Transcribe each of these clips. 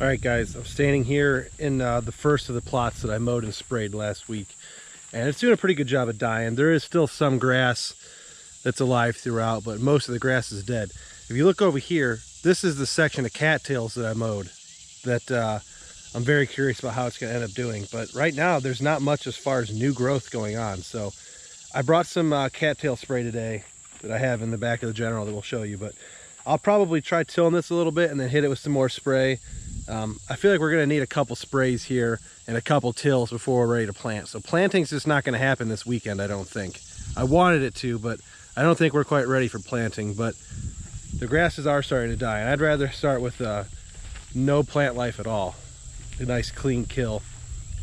All right, guys, I'm standing here in the first of the plots that I mowed and sprayed last week, and it's doing a pretty good job of dying. There is still some grass that's alive throughout, but most of the grass is dead. If you look over here, this is the section of cattails that I mowed that I'm very curious about how it's going to end up doing. But right now, there's not much as far as new growth going on. So I brought some cattail spray today that I have in the back of the General that we'll show you, but I'll probably try tilling this a little bit and then hit it with some more spray. I feel like we're going to need a couple sprays here and a couple tills before we're ready to plant. So planting's just not going to happen this weekend, I don't think. I wanted it to, but I don't think we're quite ready for planting. But the grasses are starting to die, and I'd rather start with no plant life at all. A nice clean kill,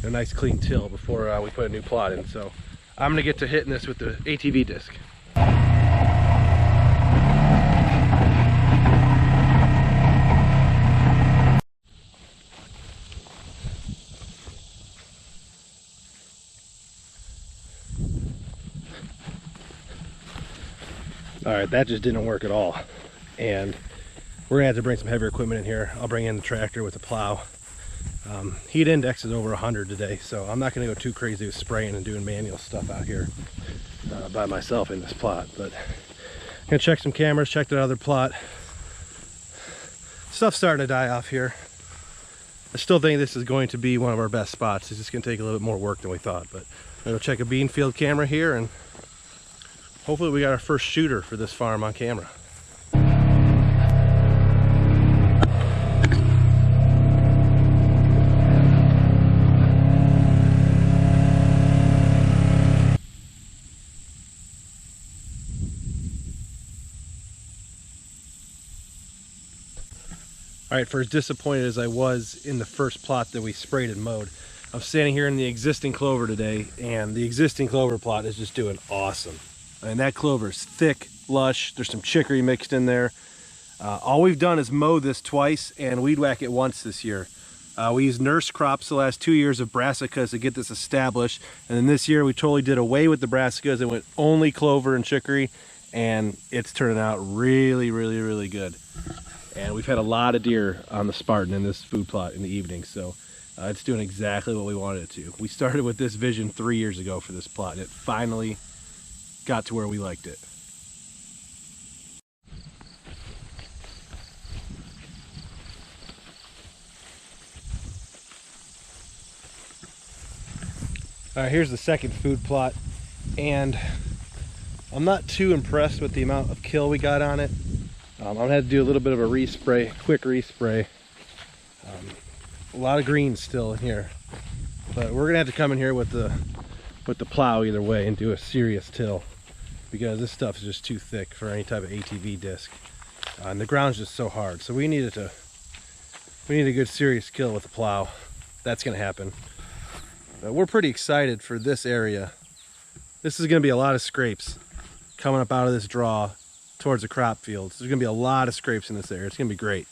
a nice clean till before we put a new plot in. So I'm going to get to hitting this with the ATV disc. All right, that just didn't work at all, and we're gonna have to bring some heavier equipment in here. I'll bring in the tractor with the plow. Heat index is over 100 today, so I'm not gonna go too crazy with spraying and doing manual stuff out here by myself in this plot. But I'm gonna check some cameras, check that other plot. Stuff's starting to die off here. I still think this is going to be one of our best spots. It's just gonna take a little bit more work than we thought, but I'm gonna check a bean field camera here, and hopefully we got our first shooter for this farm on camera. All right, for as disappointed as I was in the first plot that we sprayed and mowed, I'm standing here in the existing clover today, and the existing clover plot is just doing awesome. And that clover is thick, lush. There's some chicory mixed in there. All we've done is mow this twice and weed whack it once this year. We used nurse crops the last 2 years of brassicas to get this established. And then this year we totally did away with the brassicas and went only clover and chicory. And it's turning out really, really, really good. And we've had a lot of deer on the Spartan in this food plot in the evening. So it's doing exactly what we wanted it to. We started with this vision 3 years ago for this plot, and it finally got to where we liked it. All right, here's the second food plot, and I'm not too impressed with the amount of kill we got on it. I'm gonna have to do a little bit of a respray, quick respray. A lot of greens still in here, but we're gonna have to come in here with the plow either way and do a serious till, because this stuff is just too thick for any type of ATV disc, and the ground's just so hard. So we need a good serious kill with the plow. That's gonna happen. We're pretty excited for this area. This is gonna be a lot of scrapes coming up out of this draw towards the crop fields. There's gonna be a lot of scrapes in this area. It's gonna be great.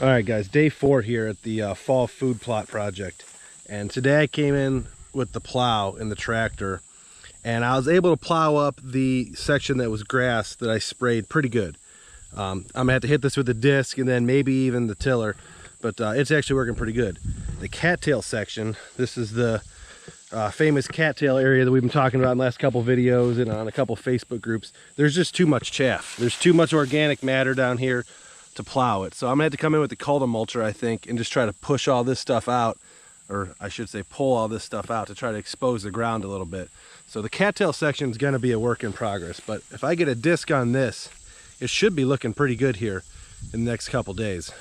All right, guys, day 4 here at the fall food plot project, and today I came in with the plow and the tractor, and I was able to plow up the section that was grass that I sprayed pretty good. I'm gonna have to hit this with the disc and then maybe even the tiller, but it's actually working pretty good. The cattail section, this is the famous cattail area that we've been talking about in the last couple videos and on a couple Facebook groups. There's just too much chaff. There's too much organic matter down here to plow it. So I'm gonna have to come in with the cultimulcher, I think, and just try to push all this stuff out, or I should say pull all this stuff out to try to expose the ground a little bit. So the cattail section is gonna be a work in progress, but if I get a disc on this, it should be looking pretty good here in the next couple days.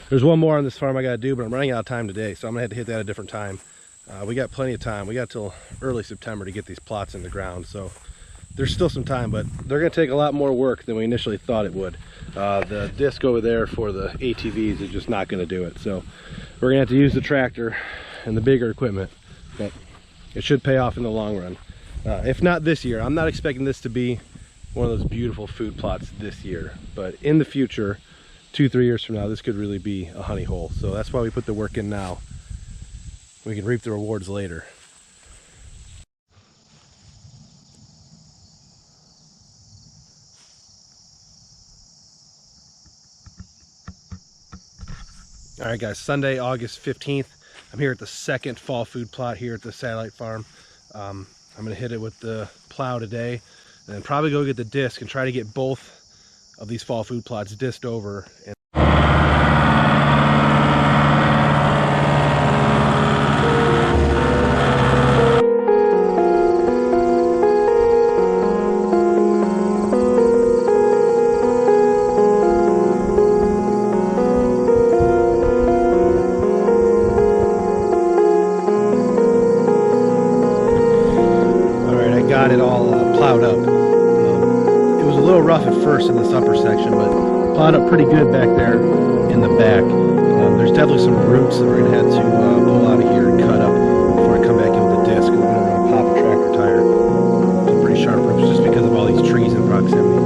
There's one more on this farm I gotta do, but I'm running out of time today, so I'm gonna have to hit that at a different time. We got plenty of time. We got till early September to get these plots in the ground, so there's still some time, but they're gonna take a lot more work than we initially thought it would. The disc over there for the ATVs is just not gonna do it, so we're gonna have to use the tractor and the bigger equipment, but it should pay off in the long run. If not this year. I'm not expecting this to be one of those beautiful food plots this year. But in the future, 2-3 years from now, this could really be a honey hole. So that's why we put the work in now. We can reap the rewards later. All right, guys, Sunday, August 15th. I'm here at the second fall food plot here at the satellite farm. I'm gonna hit it with the plow today, and then probably go get the disc and try to get both of these fall food plots disced over. Got it all plowed up. It was a little rough at first in this upper section, but plowed up pretty good back there in the back. There's definitely some roots that we're going to have to pull out of here and cut up before I come back in with the disc. We don't want to pop a tractor tire. Some pretty sharp roots just because of all these trees in proximity.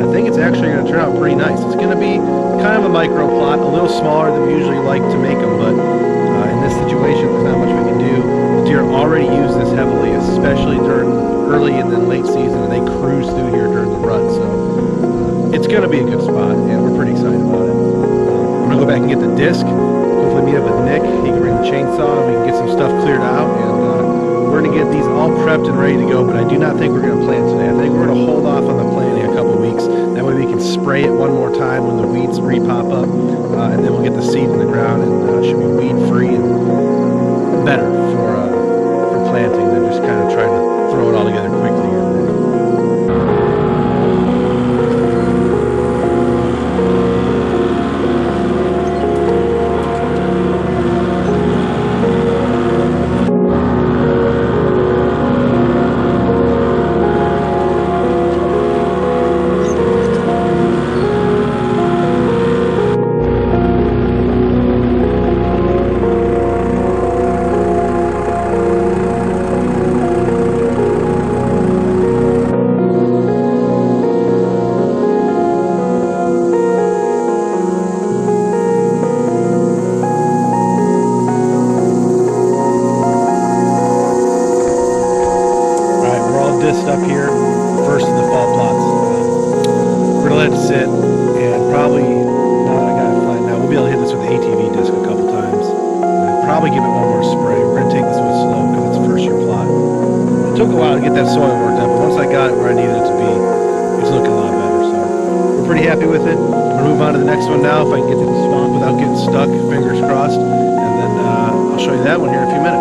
I think it's actually going to turn out pretty nice. It's going to be kind of a micro plot, a little smaller than we usually like to make them, but in this situation, there's not much we can do. The deer already use this heavily, especially during early and then late season, and they cruise through here during the rut, so it's going to be a good spot, and we're pretty excited about it. I'm going to go back and get the disc, hopefully meet up with Nick. He can bring the chainsaw, we can get some stuff cleared out, and we're going to get these all prepped and ready to go, but I do not think we're going to plant today. I think we're going to hold off on the planting a couple weeks. That way we can spray it one more time when the weeds re-pop up, and then we'll get the seed in the ground, and it should be weed-free and better for planting than just kind of trying to throw it all together quickly here and there. Up here, first of the fall plots. We're gonna let it sit, and probably now that I got it flat now, we'll be able to hit this with the ATV disc a couple times, and probably give it one more spray. We're gonna take this one slow because it's a first year plot. It took a while to get that soil worked out, but once I got it where I needed it to be, it's looking a lot better. So we're pretty happy with it. I'm gonna move on to the next one now. If I can get to the swamp without getting stuck, fingers crossed, and then I'll show you that one here in a few minutes.